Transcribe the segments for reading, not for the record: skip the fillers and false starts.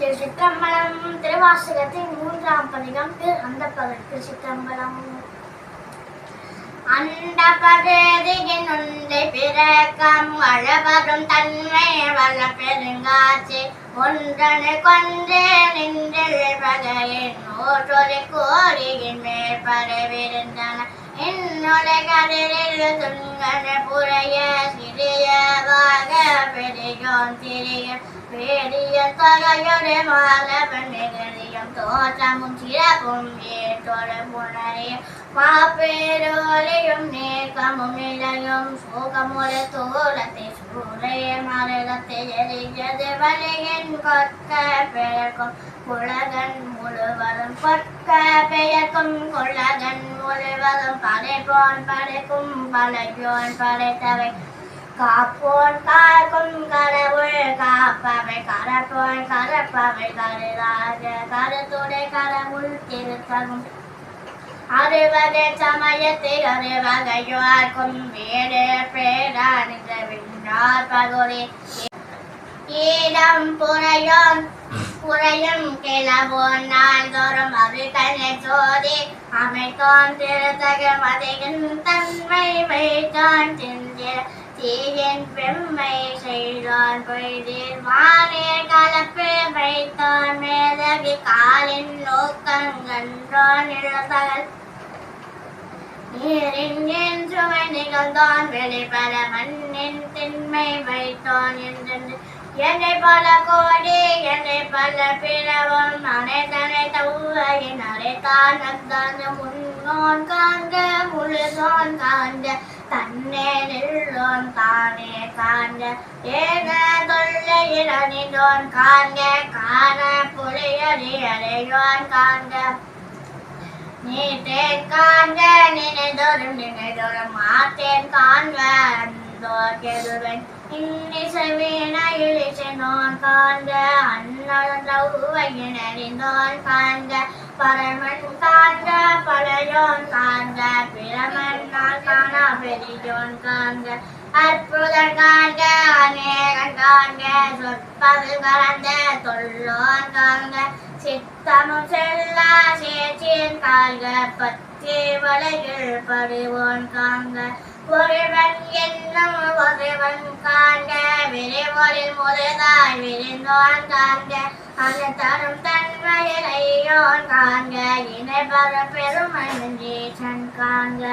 திருச்சிற்றம்பலம். திருவாசகத்தின் 3ஆம் பதிகம் அந்த பகல். திருச்சிற்றம்பலம். அந்த பகுதியின் உண்டை பிறக்கம் வளவரும் தன்மை வள பெருங்காட்சி ஒன்றனை கொன்றே நின்றில் பகையின் ஓற்றொரு கோரியின் மேற்படவிருந்தன என்னுடைய துங்கன புறைய சிறியவாக பெரியோன் சிறிய பெரிய தொகையொரு மாலவன் நிகழியும் தோற்றமும் சிறப்பும் ஏற்றொரு புணரியும் மாப்பேரோலையும் நேக்கமும் நிலையும் சோகமுறை தோலத்தை சூறைய மரகத்தை எரிகிறது வலையின் கொற்க பிறக்கும் குலகன் முழுவதும் கொற்க பெயர்க்கும் குலகன் முழுவதும் படைப்போன் படைக்கும் படையோன் படைத்தவை காப்போன் காக்கும் கடவுள் காப்பவை கரப்போன் கரப்பவை கருதாக கருத்துடை கடவுள் திருத்தகும் அறுவகை சமயத்தை அறுவகையோர்க்கும் வீடு பேரான் இந்த விண்ணார் பகுதி ஈடம் புறையும் கிளவோன் நாள்தோறும் அருகனை சோதி அமைத்தோன் திருத்தக மதியின் தன்மை வைத்தான் சிந்திர தீயின் பெம்மை செய்தான் பொய்தீர் வானேர் கலப்பு வைத்தான் மேதவி காலின் நோக்கங்கன்றோன் இழப்பகல் நீரின் சுவை நிகழ்ந்தான் வெளிப்பட மண்ணின் திண்மை வைத்தான் என்று என்னை பல கோடி என்னை பல பிறவும் அனைத்தனை தவுவையின் அரைத்தான் நக்தான் முன்னோன் காண்க முழுதோன் காண்க தன்னே நில்லோன் தானே காண்க ஏன தொல்லையில் அணிந்தோன் காண்க காண புலியறி அறையோன் காண்க நீட்டேன் காண்க நினைதோறும் மாட்டேன் காண்க அந்தோர் கெதுவன் இன்னிசைவினையிலிசைனோன் காண்க அன்னதவுவையின் அறிந்தோன் காண்க பரமன் காண்க பழையோன் காண்க பிரமன் நான் காணா பெரியோன் காண்க அற்புதன் காண்க அநேகன் காண்க சொற்பது கலந்த தொல்லோன் காண்க சித்தமும் செல்லா சேச்சின் காண்க பத்தி வலையில் படுவோன் காண்க ஒருவன் என்னும் ஒருவன் காண்க விரைவோரில் முதலாய் விரிந்தோன் காண்க அந்த தரும் தன்மையிலையோன் காண்க இணை பர பெருமன் காண்க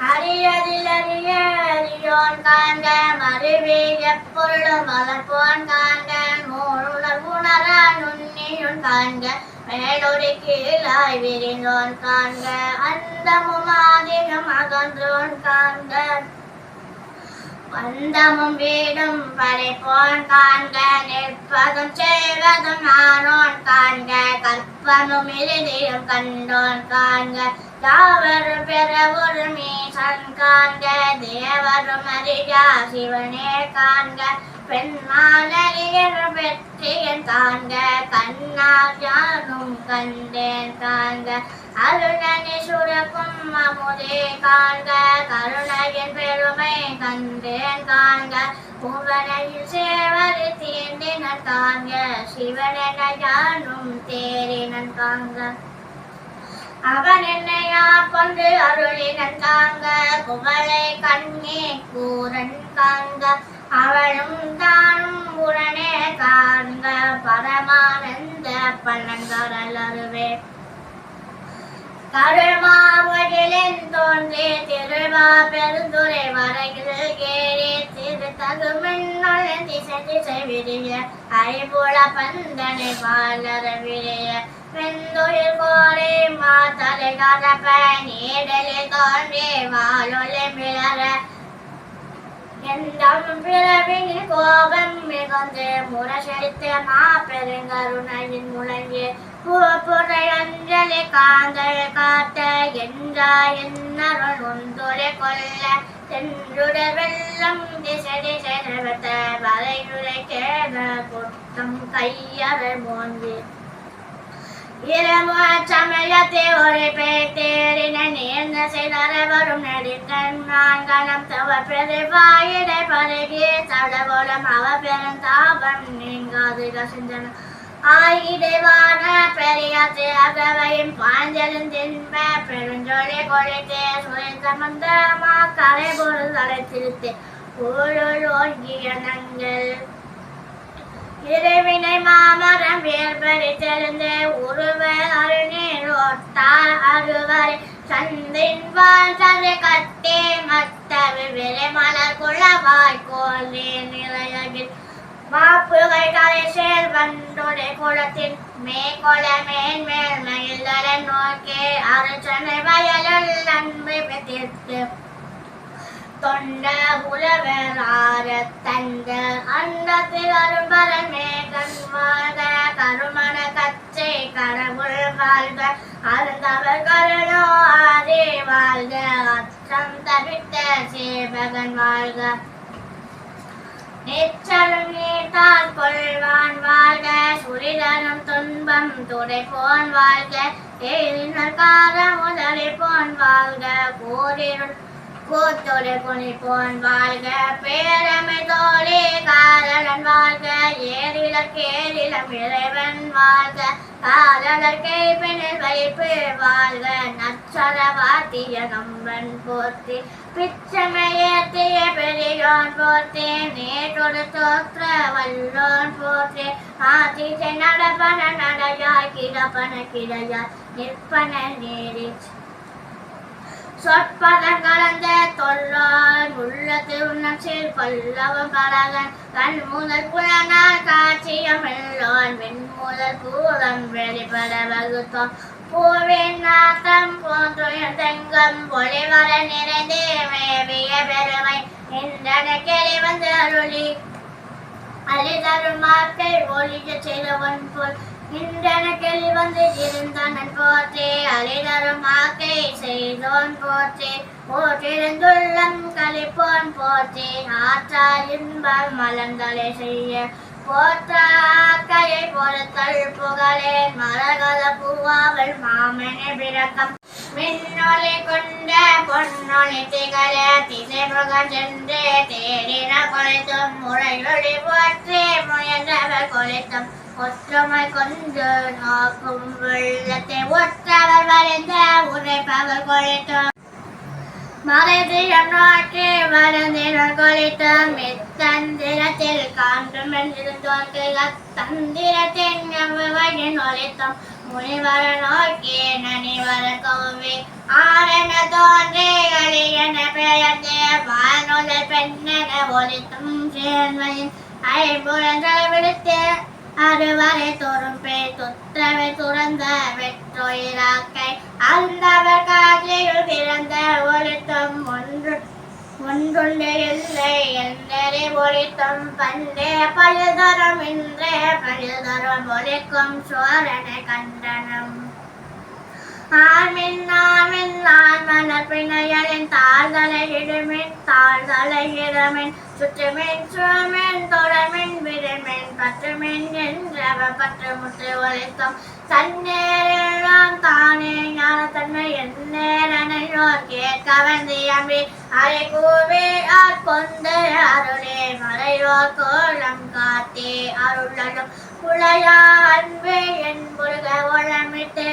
அறியதில் அறியோன் காண்க மறுவி எப்பொருளும் வளர்ப்போன் காண்க உணர நுண்ணியுன் காண்க மேலொரு கீழாய் விரிந்தோன் காண்க அந்தமும் ஆதியும் அகன்றோன் காண்க வந்தமும் வீடும் படைப்போன் காண்க நிற்பதும் செய்வதும் நானோன் காண்க கற்பனும் இறுதியும் கண்டோன் காண்க யாவரும் பெறவொரு மீசன் காண்க தேவரும் அறியா சிவனே காண்க பெண்ணாலியர் பெற்றியன் காண்க கண்ணால் யானும் கண்டேன் காண்க அருணனி சுரக்கும் அமுதே காண்க கருணையின் பெருமை கண்டேன் காண்க புவனையில் சேவரி தீண்டினன் காண்க சிவனென யானும் தேரினன் காண்க அவன் என்னையா கொண்டு அருளினன் காண்க குவளை கண்ணே கூரன் காண்க அவளும் தானும் உடனே காண்க பரமானந்த பன்னங்கரல் அருவே கருமாவடிலின் தோன்றி திருவா பெருந்துரை வரையில் கேரி திரு தகுமின்னொழ திசை திசை விரிய ஐபுல பந்தனை பாலர விரிய வெந்துயில் கோரை மாத்தலை கதப்ப நீடலில் தோன்றி வாழொலி மிளர எந்தம் பிறவின் கோபம் மிகுந்து முரசடித்து மாபெருங்கருணையின் முழங்கி புறை அஞ்சலி காந்தல் காட்ட என்றாய் என்னருள் ஒன்றுரை கொல்ல சென்றுடர் வெள்ளம் திசை திசை நிறுத்த வரையுரை கேத குற்றம் கையறை மோந்தி சமயத்தை ஒரு பேத்தேறின நேர்ந்த செய்தர வரும் நெடுங்கண் நான் கணம் தவ பிரதிவாயிடை பருகி தடகோலம் அவ பெருந்தாபம் நீங்காது கசிந்தன ஆயிடைவான பெரியாற்று அகவையும் பாஞ்செழுந்தின்ப பெருஞ்சொலி கொழித்தே சுழித்த மந்தமா கரை பொருள் அழைத்திருத்தே ஊழல் ஓங்கிய நங்கள் இறைவினை மாமரம் வேர்பறி தெரிந்து உருவ அருநீர் ஒட்டார் அருவரை சந்தின் வாழ் சதை கட்டே மத்தவி விரை மலர் குளவாய் கோலே நிலையகில் மாப்புகை கரை சேர் வண்டுடை குளத்தின் மேற்கொள மேன்மேல் மயில்தர நோக்கே அரசனை வயலுள் அன்பு பெற்றிட்டு தொண்ட உலவரார தந்த அண்டத்தில் அரும்பரன் மேகன் வாழ்க கருமண கச்சை கடவுள் வாழ்க அருந்தவர் கருணோ ஆதே வாழ்க அச்சம் தவித்த சேவகன் வாழ்க நிச்சலும் நீட்டால் கொள்வான் வாழ்க சுரிதனும் துன்பம் துடைப்போன் வாழ்க ஏழினர் கார முதலை போன் வாழ்க போரிருள் கூத்தொடை புனிப்போன் வாழ்க பேரமை தோழி காதலன் வாழ்க ஏரிலர் கேரிலம் இறைவன் வாழ்க காதலர் கைப்பினில் வைப்பு வாழ்க நச்சர வாத்திய கம்பன் போற்றி பிச்சமையேற்றிய பெரியோன் போற்றி நேற்றொரு தோற்ற வல்லோன் போற்றி ஆத்திசை நடப்பன நடையாய் கிடப்பன கிடையாய் நிற்பன நேரி சொற்பதம் கலந்த தொல்லான் உள்ளத்து உணர்ச்சியில் பல்லவம் பழகன் கண் முதல் புலனால் காட்சியம் எல்லோன் வெண் முதல் பூலம் வெளிப்பட வகுத்தோம் பூவின் நாட்டம் போன்றுயர் தெங்கம் ஒளிவர நிறைந்து மேவிய பெருமை இன்றன கேள்வி வந்து அருளி அழிதரும் மாக்கை ஒளிய செய்தவன் போல் இன்றன கேள்வி வந்து இருந்தனன் போற்றே அழிதரும் ஆக்கை செய்தோன் போற்றே போற்றிருந்துள்ளம் கழிப்போன் போற்றே ஆற்றால் இன்பம் மலர்ந்தலை செய்ய போற்றாக்கையை பொறுத்தல் புகழே மரகத பூவாவல் மாமனை பிறக்கம் மின்னொலி கொண்ட பொன்னொலி திகழ திசை முகம் சென்று தேடின கொலைத்தும் முறையொளி போற்றே முயன்றவர் கொலைத்தும் ஒற்றுமை கொண்டு நோக்கும் வெள்ளத்தை ஒற்றவர் வரைந்த உரைப்பவர் கொலைத்தும் மறைதிடம் நோக்கி வருந்தினர் கொலைத்தும் இத்தந்திரத்தில் காண்டும் என்றிருந்தோர்க்கு அத்தந்திரத்தின் எவ்வகையின் ஒலித்தும் முனிவர நோக்கி நனிவர கோவி ஆரென தோன்றி அழியன பெயர்ந்தே வானுதல் பெண்ணென ஒலித்தும் சேர்மையின் ஐம்புலங்களை விடுத்து அறுவரை தொறும்பே தொற்றவை துறந்த வெற்றொயிராக்கை அந்தவர் காட்சியில் பிறந்த ஒலித்தும் ஒன்றுண்டு இல்லை என்றே ஒலித்தும் பண்டே பழுதரம் இன்றே பழுதரம் ஒலிக்கும் சோரனை கண்டனம் ஆர்மின் மலர் பிணையலின் தாழ்தலை இடுமின் தாழ்தலை இடமின் சுற்றுமின் சுமின் தொடமின் விடுமின் பற்றுமின் என்றவ பற்று முற்று ஒலிக்கும் தன்னேரெல்லாம் தானே ஞான தன்மை எந்நேரனையோர் கேட்க வந்தியம்பி அரை கூவி ஆட்கொண்டு அருளே மறையோர் கோலம் காத்தே அருளும் குளையா அன்பு என் முருக ஒழமிட்டு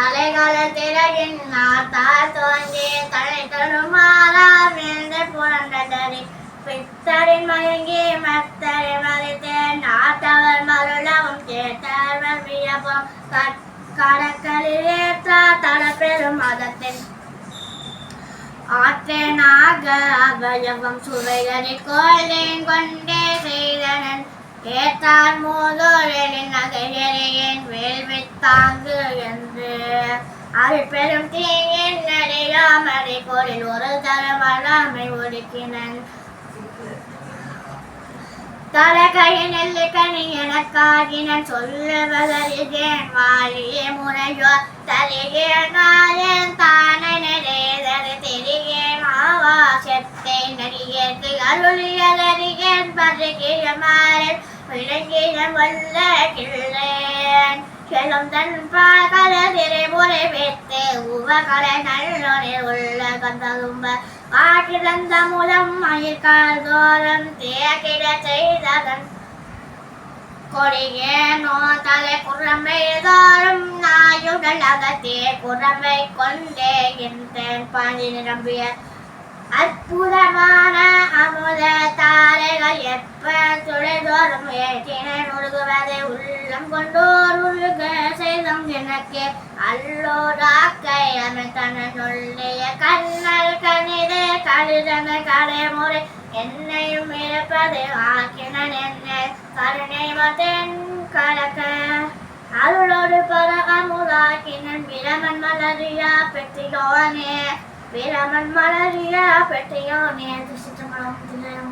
அலைகால திரையின் நாத்தால் தோன்றி தலை தருமாறா வீழ்ந்து புரண்டதறி பித்தரின் மயங்கி மத்தரை மறைத்து நாட்டவர் மருளவும் கேட்டவர் வியப்பும் கடற்கலில் ஏற்றா தடப்பெரும் மதத்தின் ஆற்றேனாக அபயவம் சுவைகரி கோயிலின் கொண்டே செய்தனன் ஏற்றார் மூதோரின் நகையறியேன் வேள்வித்தாங்கு என்று அருள் பெரும் தீயின் நடையாமரை போரில் ஒரு தரவளாமை ஒடுக்கினன் தலகையின் எல்லைக்கணி எனக்காகினன் சொல்லுவதறிகேன் வாழியே முறையோ தலிகேன் நாயன் தானே நிறைதது தெரிகேன் ஆவாசத்தை நடிகேற்கு அருளியதறிகேன் பருகிய மாறன் விளங்கின வல்ல கிள்ளேன் செல்லும் தன் பாகல திரைமுறை வைத்து உவகலை நல்லொனில் உள்ள கந்ததும்ப காற்றிழந்த மூலம் மயிர்கால் தோறும் தேக்கிட செய்ததன் கொடியேனோ தலை குரம்பை தோறும் நாயுடல் அகத்தே குரம்பை கொண்டே என் பாஞ்சி நிரம்பிய அற்புதமான அமுத தாரைகள் எப்ப துளைதோறும் ஏற்றினை உருகுவதை உள்ளம் கொண்டோர் உருக செய்தம் எனக்கு அல்லோராக்கை அமைத்தன சொல்லிய கண்ணல் கணிதே கடிதன கடைமுறை என்னையும் இருப்பதை ஆக்கினன் என்னை கருணை மதன் கலக்க அருளோடு பல அமுதாக்கினன் விரமன் மலரியா பெற்றியோனே விரமன் மலரியா பெற்றியோனே திருச்சிற்றம்பலம்.